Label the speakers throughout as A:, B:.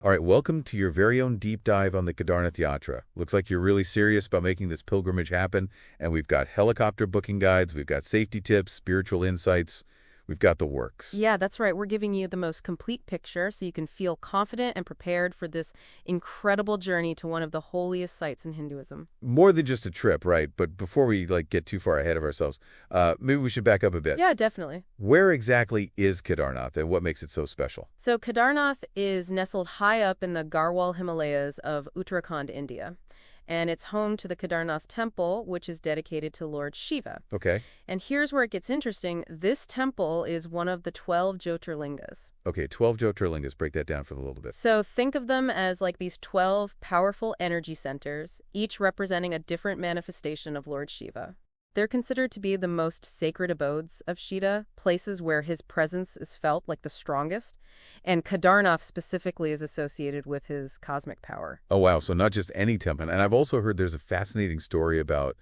A: All right, welcome to your very own deep dive on the Kedarnath Yatra. Looks like you're really serious about making this pilgrimage happen, and we've got helicopter booking guides, we've got safety tips, spiritual insights, we've got the works.
B: Yeah, that's right. We're giving you the most complete picture so you can feel confident and prepared for this incredible journey to one of the holiest sites in Hinduism.
A: More than just a trip, right? But before we get too far ahead of ourselves, maybe we should back up a bit.
B: Yeah, definitely.
A: Where exactly is Kedarnath, and what makes it so special?
B: So Kedarnath is nestled high up in the Garhwal Himalayas of Uttarakhand, India. And it's home to the Kedarnath Temple, which is dedicated to Lord Shiva.
A: Okay.
B: And here's where it gets interesting. This temple is one of the 12 Jyotirlingas.
A: Okay, 12 Jyotirlingas. Break that down for a little bit.
B: So think of them as like these 12 powerful energy centers, each representing a different manifestation of Lord Shiva. They're considered to be the most sacred abodes of Shiva, places where his presence is felt like the strongest, and Kedarnath specifically is associated with his cosmic power.
A: Oh, wow. So not just any temple. And I've also heard there's a fascinating story about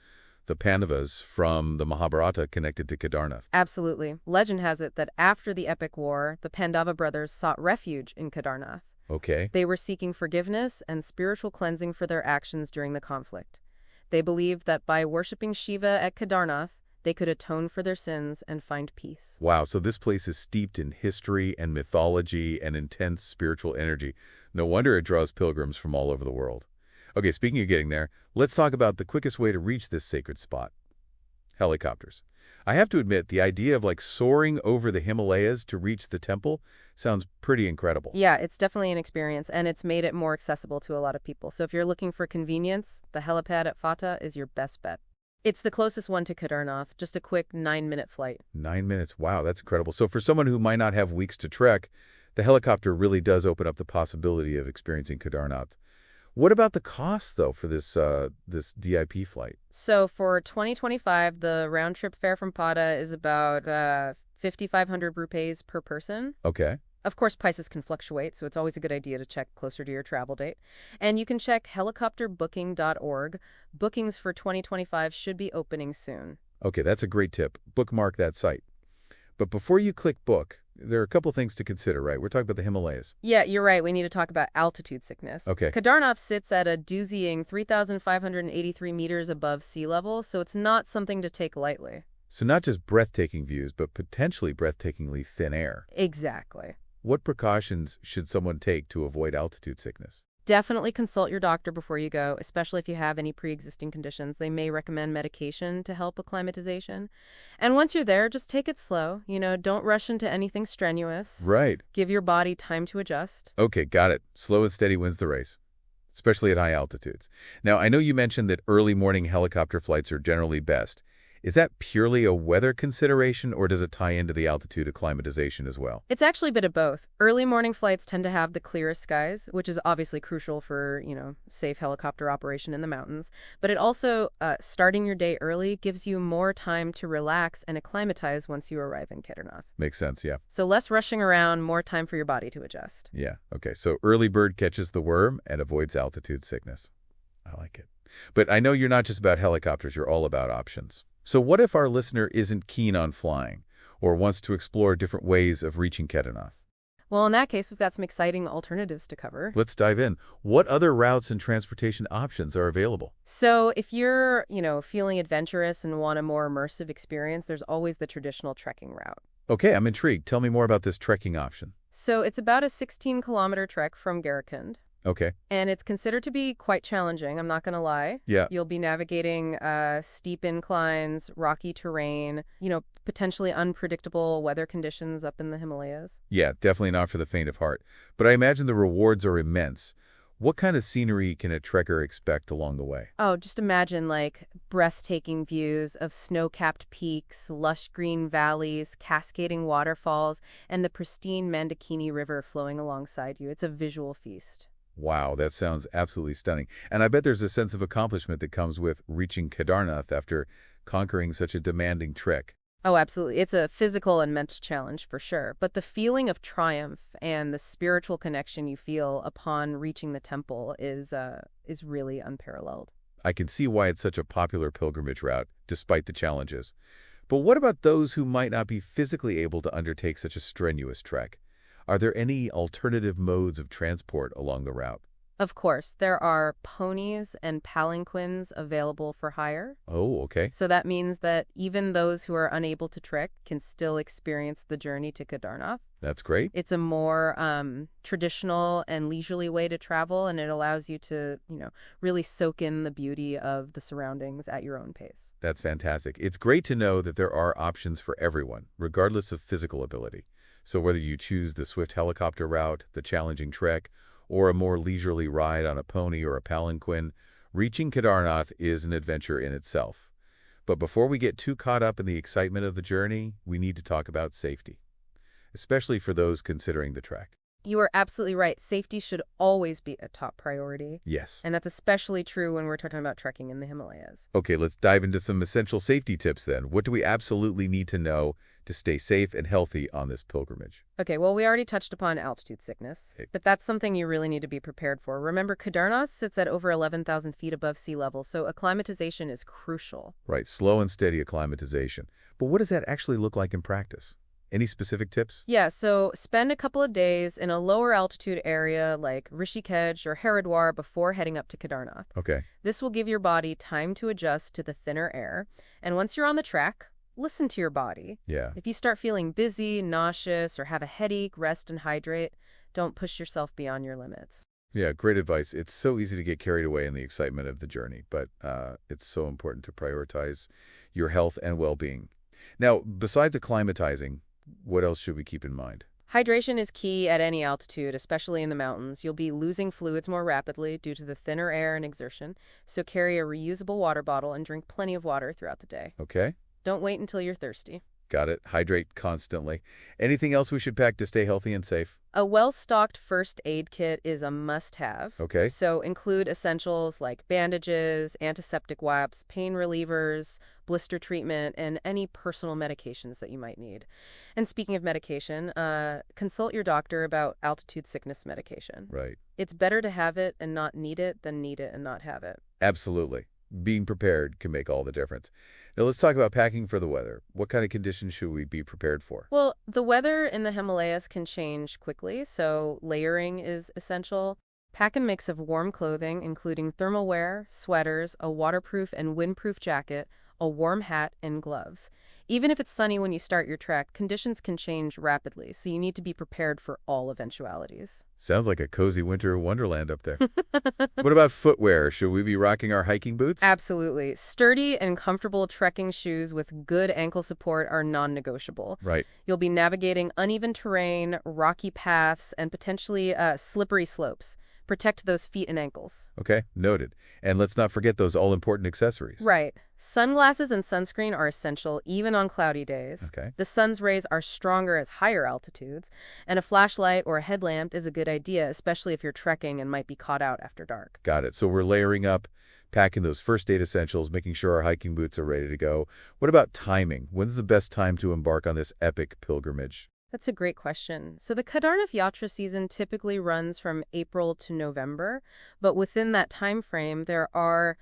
A: the Pandavas from the Mahabharata connected to Kedarnath.
B: Absolutely. Legend has it that after the epic war, the Pandava brothers sought refuge in Kedarnath.
A: Okay.
B: They were seeking forgiveness and spiritual cleansing for their actions during the conflict. They believed that by worshipping Shiva at Kedarnath, they could atone for their sins and find peace.
A: Wow, so this place is steeped in history and mythology and intense spiritual energy. No wonder it draws pilgrims from all over the world. Okay, speaking of getting there, let's talk about the quickest way to reach this sacred spot. Helicopters. I have to admit, the idea of soaring over the Himalayas to reach the temple sounds pretty incredible.
B: Yeah, it's definitely an experience, and it's made it more accessible to a lot of people. So if you're looking for convenience, the helipad at Phata is your best bet. It's the closest one to Kedarnath, just a quick 9-minute flight.
A: 9 minutes. Wow, that's incredible. So for someone who might not have weeks to trek, the helicopter really does open up the possibility of experiencing Kedarnath. What about the cost, though, for this VIP flight?
B: So for 2025, the round-trip fare from Phata is about 5,500 rupees per person.
A: Okay.
B: Of course, prices can fluctuate, so it's always a good idea to check closer to your travel date. And you can check helicopterbooking.org. Bookings for 2025 should be opening soon.
A: Okay, that's a great tip. Bookmark that site. But before you click book, there are a couple things to consider, right? We're talking about the Himalayas.
B: Yeah, you're right. We need to talk about altitude sickness.
A: Okay.
B: Kedarnath sits at a dizzying 3,583 meters above sea level, so it's not something to take lightly.
A: So not just breathtaking views, but potentially breathtakingly thin air.
B: Exactly.
A: What precautions should someone take to avoid altitude sickness?
B: Definitely consult your doctor before you go, especially if you have any pre-existing conditions. They may recommend medication to help acclimatization. And once you're there, just take it slow. Don't rush into anything strenuous.
A: Right.
B: Give your body time to adjust.
A: Okay, got it. Slow and steady wins the race, especially at high altitudes. Now, I know you mentioned that early morning helicopter flights are generally best. Is that purely a weather consideration, or does it tie into the altitude acclimatization as well?
B: It's actually a bit of both. Early morning flights tend to have the clearest skies, which is obviously crucial for, safe helicopter operation in the mountains. But it also, starting your day early gives you more time to relax and acclimatize once you arrive in Kedarnath.
A: Makes sense, yeah.
B: So less rushing around, more time for your body to adjust.
A: Yeah, okay. So early bird catches the worm and avoids altitude sickness. I like it. But I know you're not just about helicopters, you're all about options. So what if our listener isn't keen on flying or wants to explore different ways of reaching Kedarnath?
B: Well, in that case, we've got some exciting alternatives to cover.
A: Let's dive in. What other routes and transportation options are available?
B: So if you're, feeling adventurous and want a more immersive experience, there's always the traditional trekking route.
A: Okay, I'm intrigued. Tell me more about this trekking option.
B: So it's about a 16-kilometer trek from Gaurikund.
A: Okay.
B: And it's considered to be quite challenging, I'm not going to lie.
A: Yeah.
B: You'll be navigating steep inclines, rocky terrain, potentially unpredictable weather conditions up in the Himalayas.
A: Yeah, definitely not for the faint of heart. But I imagine the rewards are immense. What kind of scenery can a trekker expect along the way?
B: Oh, just imagine breathtaking views of snow-capped peaks, lush green valleys, cascading waterfalls, and the pristine Mandakini River flowing alongside you. It's a visual feast.
A: Wow, that sounds absolutely stunning. And I bet there's a sense of accomplishment that comes with reaching Kedarnath after conquering such a demanding trek.
B: Oh, absolutely. It's a physical and mental challenge for sure. But the feeling of triumph and the spiritual connection you feel upon reaching the temple is really unparalleled.
A: I can see why it's such a popular pilgrimage route, despite the challenges. But what about those who might not be physically able to undertake such a strenuous trek? Are there any alternative modes of transport along the route?
B: Of course, there are ponies and palanquins available for hire.
A: Oh, okay.
B: So that means that even those who are unable to trek can still experience the journey to Kedarnath.
A: That's great.
B: It's a more traditional and leisurely way to travel, and it allows you to, really soak in the beauty of the surroundings at your own pace.
A: That's fantastic. It's great to know that there are options for everyone, regardless of physical ability. So whether you choose the swift helicopter route, the challenging trek, or a more leisurely ride on a pony or a palanquin, reaching Kedarnath is an adventure in itself. But before we get too caught up in the excitement of the journey, we need to talk about safety, especially for those considering the trek.
B: You are absolutely right. Safety should always be a top priority.
A: Yes.
B: And that's especially true when we're talking about trekking in the Himalayas.
A: Okay, let's dive into some essential safety tips then. What do we absolutely need to know to stay safe and healthy on this pilgrimage?
B: Okay, well, we already touched upon altitude sickness,
A: Okay.
B: but that's something you really need to be prepared for. Remember, Kedarnath sits at over 11,000 feet above sea level, so acclimatization is crucial.
A: Right, slow and steady acclimatization. But what does that actually look like in practice? Any specific tips?
B: Yeah, so spend a couple of days in a lower altitude area like Rishikesh or Haridwar before heading up to Kedarnath.
A: Okay.
B: This will give your body time to adjust to the thinner air, and once you're on the track, listen to your body.
A: Yeah.
B: If you start feeling busy, nauseous, or have a headache, rest and hydrate. Don't push yourself beyond your limits.
A: Yeah, great advice. It's so easy to get carried away in the excitement of the journey, but it's so important to prioritize your health and well-being. Now, besides acclimatizing, what else should we keep in mind?
B: Hydration is key at any altitude, especially in the mountains. You'll be losing fluids more rapidly due to the thinner air and exertion, so carry a reusable water bottle and drink plenty of water throughout the day.
A: Okay,
B: Don't wait until you're thirsty.
A: got it. Hydrate constantly. Anything else we should pack to stay healthy and safe?
B: A well-stocked first aid kit is a must-have.
A: Okay.
B: So include essentials like bandages, antiseptic wipes, pain relievers, blister treatment, and any personal medications that you might need. And speaking of medication, consult your doctor about altitude sickness medication.
A: Right.
B: It's better to have it and not need it than need it and not have it.
A: Absolutely. Being prepared can make all the difference. Now let's talk about packing for the weather. What kind of conditions should we be prepared for?
B: Well, the weather in the Himalayas can change quickly, so layering is essential. Pack a mix of warm clothing, including thermal wear, sweaters, a waterproof and windproof jacket, a warm hat, and gloves. Even if it's sunny when you start your trek, conditions can change rapidly, so you need to be prepared for all eventualities.
A: Sounds like a cozy winter wonderland up there. What about footwear? Should we be rocking our hiking boots?
B: Absolutely. Sturdy and comfortable trekking shoes with good ankle support are non-negotiable.
A: Right.
B: You'll be navigating uneven terrain, rocky paths, and potentially slippery slopes. Protect those feet and ankles.
A: Okay, noted. And let's not forget those all-important accessories.
B: Right. Sunglasses and sunscreen are essential even on cloudy days.
A: Okay.
B: The sun's rays are stronger at higher altitudes, and a flashlight or a headlamp is a good idea, especially if you're trekking and might be caught out after dark.
A: Got it. So we're layering up, packing those first aid essentials, making sure our hiking boots are ready to go. What about timing? When's the best time to embark on this epic pilgrimage?
B: That's a great question. So the Kedarnath Yatra season typically runs from April to November, but within that time frame, there are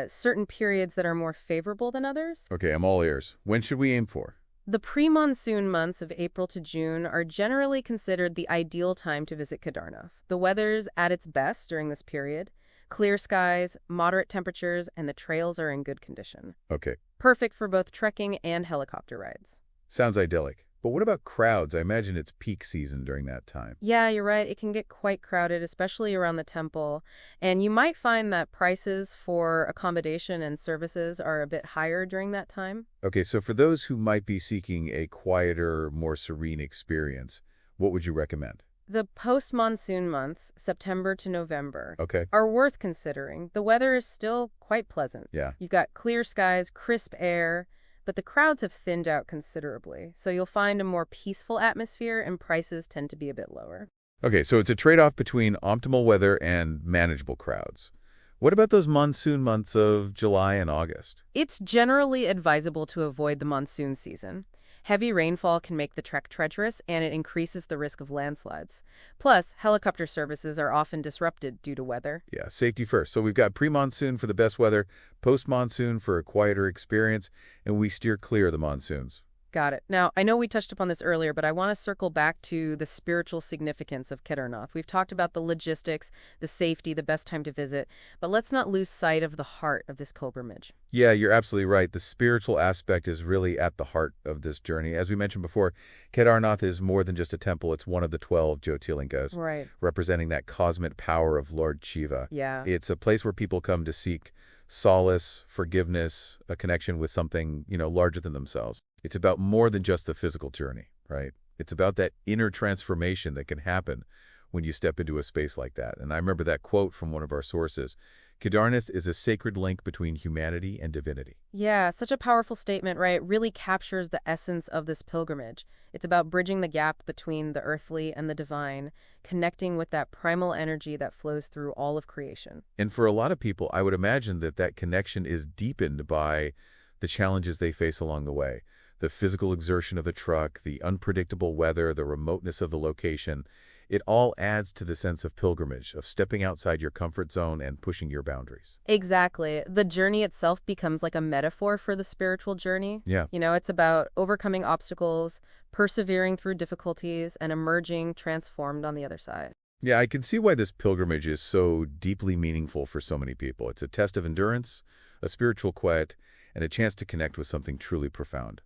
B: certain periods that are more favorable than others.
A: Okay, I'm all ears. When should we aim for?
B: The pre-monsoon months of April to June are generally considered the ideal time to visit Kedarnath. The weather's at its best during this period. Clear skies, moderate temperatures, and the trails are in good condition.
A: Okay,
B: Perfect for both trekking and helicopter rides.
A: sounds idyllic. But what about crowds? I imagine it's peak season during that time.
B: Yeah, you're right. It can get quite crowded, especially around the temple. And you might find that prices for accommodation and services are a bit higher during that time.
A: Okay, so for those who might be seeking a quieter, more serene experience, what would you recommend?
B: The post-monsoon months, September to November,
A: Okay,
B: are worth considering. The weather is still quite pleasant.
A: yeah.
B: You've got clear skies, crisp air, but the crowds have thinned out considerably. So you'll find a more peaceful atmosphere and prices tend to be a bit lower.
A: Okay, so it's a trade-off between optimal weather and manageable crowds. What about those monsoon months of July and August?
B: It's generally advisable to avoid the monsoon season. Heavy rainfall can make the trek treacherous, and it increases the risk of landslides. Plus, helicopter services are often disrupted due to weather.
A: Yeah, safety first. So we've got pre-monsoon for the best weather, post-monsoon for a quieter experience, and we steer clear of the monsoons.
B: Got it. Now, I know we touched upon this earlier, but I want to circle back to the spiritual significance of Kedarnath. We've talked about the logistics, the safety, the best time to visit, but let's not lose sight of the heart of this pilgrimage.
A: Yeah, you're absolutely right. The spiritual aspect is really at the heart of this journey. As we mentioned before, Kedarnath is more than just a temple. It's one of the 12 Jyotirlingas,
B: Right.
A: representing that cosmic power of Lord Shiva.
B: Yeah.
A: It's a place where people come to seek solace, forgiveness, a connection with something, larger than themselves. It's about more than just the physical journey, right? It's about that inner transformation that can happen when you step into a space like that. And I remember that quote from one of our sources: Kedarnath is a sacred link between humanity and divinity.
B: Yeah, such a powerful statement, right? It really captures the essence of this pilgrimage. It's about bridging the gap between the earthly and the divine, connecting with that primal energy that flows through all of creation.
A: And for a lot of people, I would imagine that that connection is deepened by the challenges they face along the way. The physical exertion of the truck, the unpredictable weather, the remoteness of the location. It all adds to the sense of pilgrimage, of stepping outside your comfort zone and pushing your boundaries.
B: Exactly. The journey itself becomes like a metaphor for the spiritual journey.
A: Yeah.
B: It's about overcoming obstacles, persevering through difficulties, and emerging transformed on the other side.
A: Yeah, I can see why this pilgrimage is so deeply meaningful for so many people. It's a test of endurance, a spiritual quiet, and a chance to connect with something truly profound.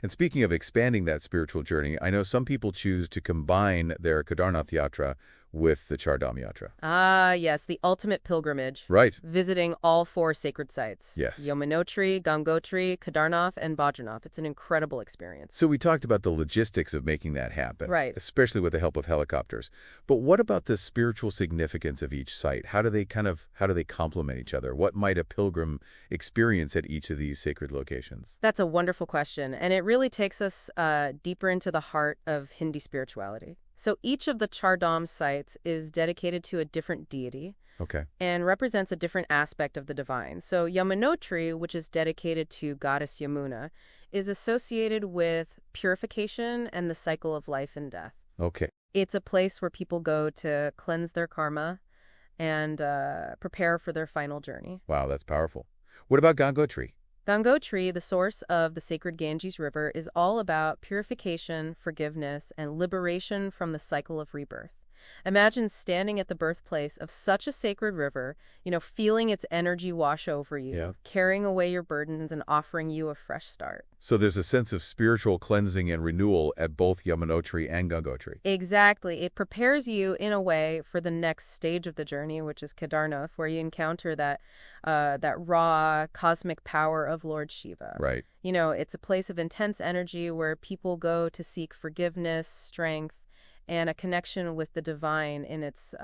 A: And speaking of expanding that spiritual journey, I know some people choose to combine their Kedarnath Yatra with the Char Dham Yatra.
B: Ah, yes, the ultimate pilgrimage.
A: Right.
B: Visiting all four sacred sites.
A: Yes.
B: Yamunotri, Gangotri, Kedarnath, and Badrinath. It's an incredible experience.
A: So we talked about the logistics of making that happen,
B: Right.
A: especially with the help of helicopters. But what about the spiritual significance of each site? How do they complement each other? What might a pilgrim experience at each of these sacred locations?
B: That's a wonderful question, and it really takes us deeper into the heart of Hindi spirituality. So each of the Char Dham sites is dedicated to a different deity
A: Okay.
B: and represents a different aspect of the divine. So Yamunotri, which is dedicated to goddess Yamuna, is associated with purification and the cycle of life and death.
A: Okay.
B: It's a place where people go to cleanse their karma and prepare for their final journey.
A: Wow, that's powerful. What about Gangotri?
B: Gangotri, the source of the sacred Ganges River, is all about purification, forgiveness, and liberation from the cycle of rebirth. Imagine standing at the birthplace of such a sacred river, feeling its energy wash over you,
A: Yeah.
B: carrying away your burdens and offering you a fresh start.
A: So there's a sense of spiritual cleansing and renewal at both Yamunotri and Gangotri.
B: Exactly. It prepares you, in a way, for the next stage of the journey, which is Kedarnath, where you encounter that raw cosmic power of Lord Shiva.
A: Right.
B: It's a place of intense energy where people go to seek forgiveness, strength, and a connection with the divine in its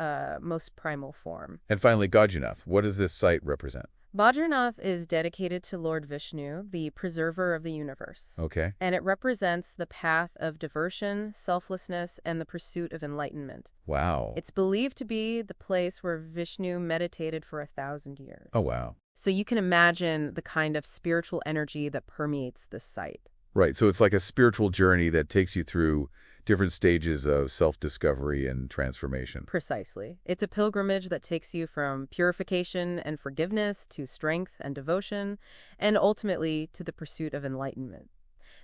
B: most primal form.
A: And finally, Gajanath. What does this site represent?
B: Badrinath is dedicated to Lord Vishnu, the preserver of the universe.
A: Okay.
B: And it represents the path of devotion, selflessness, and the pursuit of enlightenment.
A: Wow.
B: It's believed to be the place where Vishnu meditated for 1,000 years.
A: Oh, wow.
B: So you can imagine the kind of spiritual energy that permeates this site.
A: Right. So it's like a spiritual journey that takes you through different stages of self-discovery and transformation.
B: Precisely. It's a pilgrimage that takes you from purification and forgiveness to strength and devotion, and ultimately to the pursuit of enlightenment.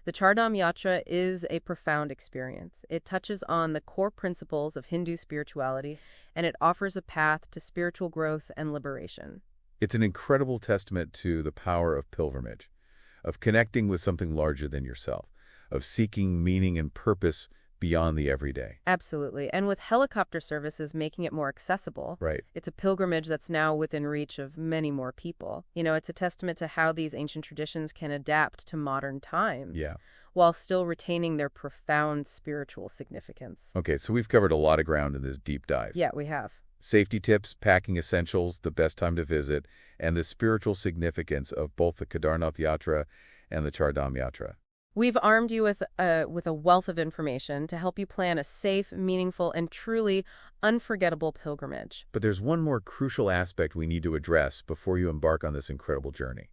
B: The Char Dham Yatra is a profound experience. It touches on the core principles of Hindu spirituality, and it offers a path to spiritual growth and liberation.
A: It's an incredible testament to the power of pilgrimage, of connecting with something larger than yourself, of seeking meaning and purpose beyond the everyday.
B: Absolutely. And with helicopter services making it more accessible,
A: Right.
B: it's a pilgrimage that's now within reach of many more people. It's a testament to how these ancient traditions can adapt to modern times.
A: Yeah.
B: While still retaining their profound spiritual significance.
A: Okay, so we've covered a lot of ground in this deep dive.
B: Yeah, we have.
A: Safety tips, packing essentials, the best time to visit, and the spiritual significance of both the Kedarnath Yatra and the Char Dham Yatra.
B: We've armed you with a wealth of information to help you plan a safe, meaningful, and truly unforgettable pilgrimage.
A: But there's one more crucial aspect we need to address before you embark on this incredible journey.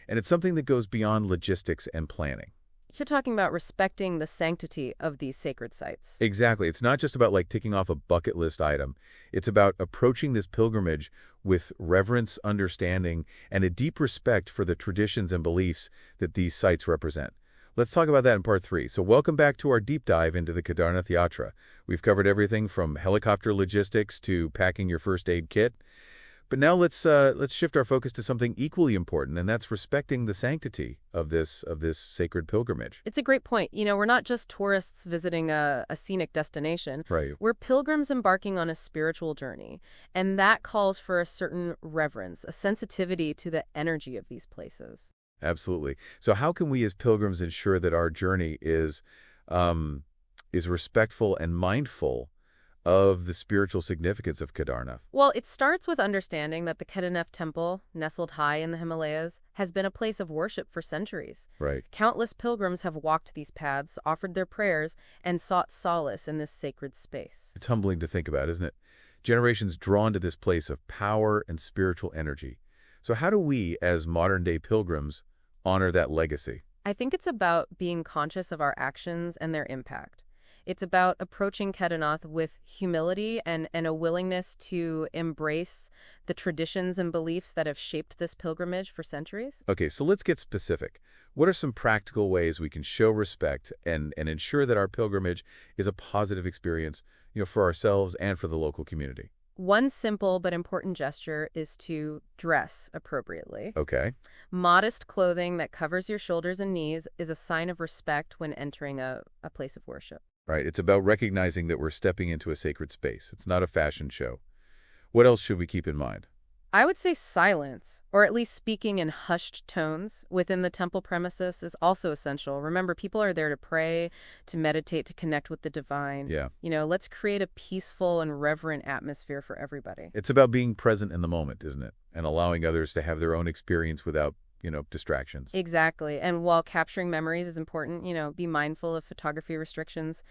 A: And it's something that goes beyond logistics and planning.
B: You're talking about respecting the sanctity of these sacred sites.
A: Exactly. It's not just about ticking off a bucket list item. It's about approaching this pilgrimage with reverence, understanding, and a deep respect for the traditions and beliefs that these sites represent. Let's talk about that in part 3. So welcome back to our deep dive into the Kedarnath Yatra. We've covered everything from helicopter logistics to packing your first aid kit. But now let's shift our focus to something equally important, and that's respecting the sanctity of this sacred pilgrimage.
B: It's a great point. We're not just tourists visiting a scenic destination.
A: Right.
B: We're pilgrims embarking on a spiritual journey, and that calls for a certain reverence, a sensitivity to the energy of these places.
A: Absolutely. So how can we as pilgrims ensure that our journey is respectful and mindful of the spiritual significance of Kedarnath?
B: Well, it starts with understanding that the Kedarnath temple, nestled high in the Himalayas, has been a place of worship for centuries.
A: Right.
B: Countless pilgrims have walked these paths, offered their prayers, and sought solace in this sacred space.
A: It's humbling to think about, isn't it? Generations drawn to this place of power and spiritual energy. So how do we, as modern-day pilgrims, honor that legacy?
B: I think it's about being conscious of our actions and their impact. It's about approaching Kedarnath with humility and a willingness to embrace the traditions and beliefs that have shaped this pilgrimage for centuries.
A: Okay, so let's get specific. What are some practical ways we can show respect and ensure that our pilgrimage is a positive experience, for ourselves and for the local community?
B: One simple but important gesture is to dress appropriately.
A: Okay.
B: Modest clothing that covers your shoulders and knees is a sign of respect when entering a place of worship.
A: Right. It's about recognizing that we're stepping into a sacred space. It's not a fashion show. What else should we keep in mind?
B: I would say silence, or at least speaking in hushed tones within the temple premises, is also essential. Remember, people are there to pray, to meditate, to connect with the divine.
A: Yeah.
B: Let's create a peaceful and reverent atmosphere for everybody.
A: It's about being present in the moment, isn't it? And allowing others to have their own experience without, distractions.
B: Exactly. And while capturing memories is important, be mindful of photography restrictions.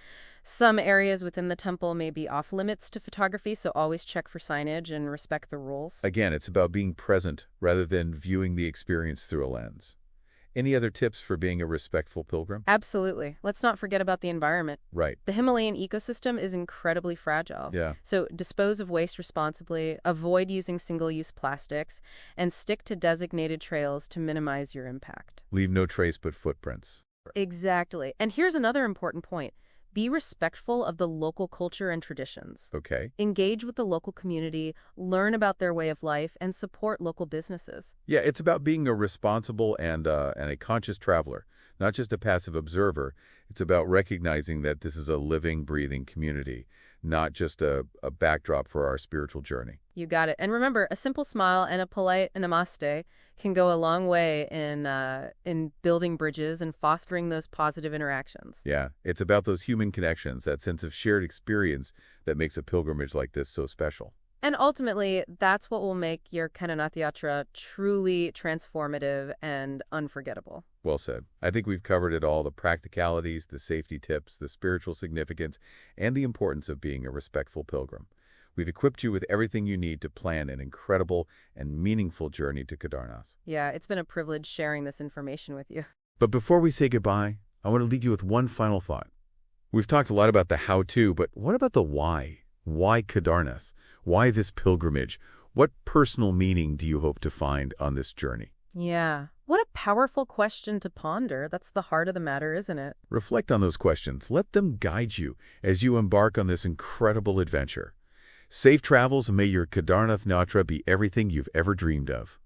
B: Some areas within the temple may be off limits to photography, so always check for signage and respect the rules.
A: Again, it's about being present rather than viewing the experience through a lens. Any other tips for being a respectful pilgrim?
B: Absolutely. Let's not forget about the environment.
A: Right.
B: The Himalayan ecosystem is incredibly fragile.
A: Yeah.
B: So dispose of waste responsibly, avoid using single-use plastics, and stick to designated trails to minimize your impact.
A: Leave no trace but footprints.
B: Exactly. And here's another important point. Be respectful of the local culture and traditions.
A: Okay.
B: Engage with the local community, learn about their way of life, and support local businesses.
A: Yeah, it's about being a responsible and a conscious traveler, not just a passive observer. It's about recognizing that this is a living, breathing community, not just a backdrop for our spiritual journey.
B: You got it. And remember, a simple smile and a polite namaste can go a long way in building bridges and fostering those positive interactions.
A: Yeah, it's about those human connections, that sense of shared experience that makes a pilgrimage like this so special.
B: And ultimately, that's what will make your Kedarnath Yatra truly transformative and unforgettable.
A: Well said. I think we've covered it all, the practicalities, the safety tips, the spiritual significance, and the importance of being a respectful pilgrim. We've equipped you with everything you need to plan an incredible and meaningful journey to Kedarnath.
B: Yeah, it's been a privilege sharing this information with you.
A: But before we say goodbye, I want to leave you with one final thought. We've talked a lot about the how-to, but what about the why? Why Kedarnath? Why this pilgrimage? What personal meaning do you hope to find on this journey?
B: Yeah, what a powerful question to ponder. That's the heart of the matter, isn't it?
A: Reflect on those questions. Let them guide you as you embark on this incredible adventure. Safe travels, and may your Kedarnath Yatra be everything you've ever dreamed of.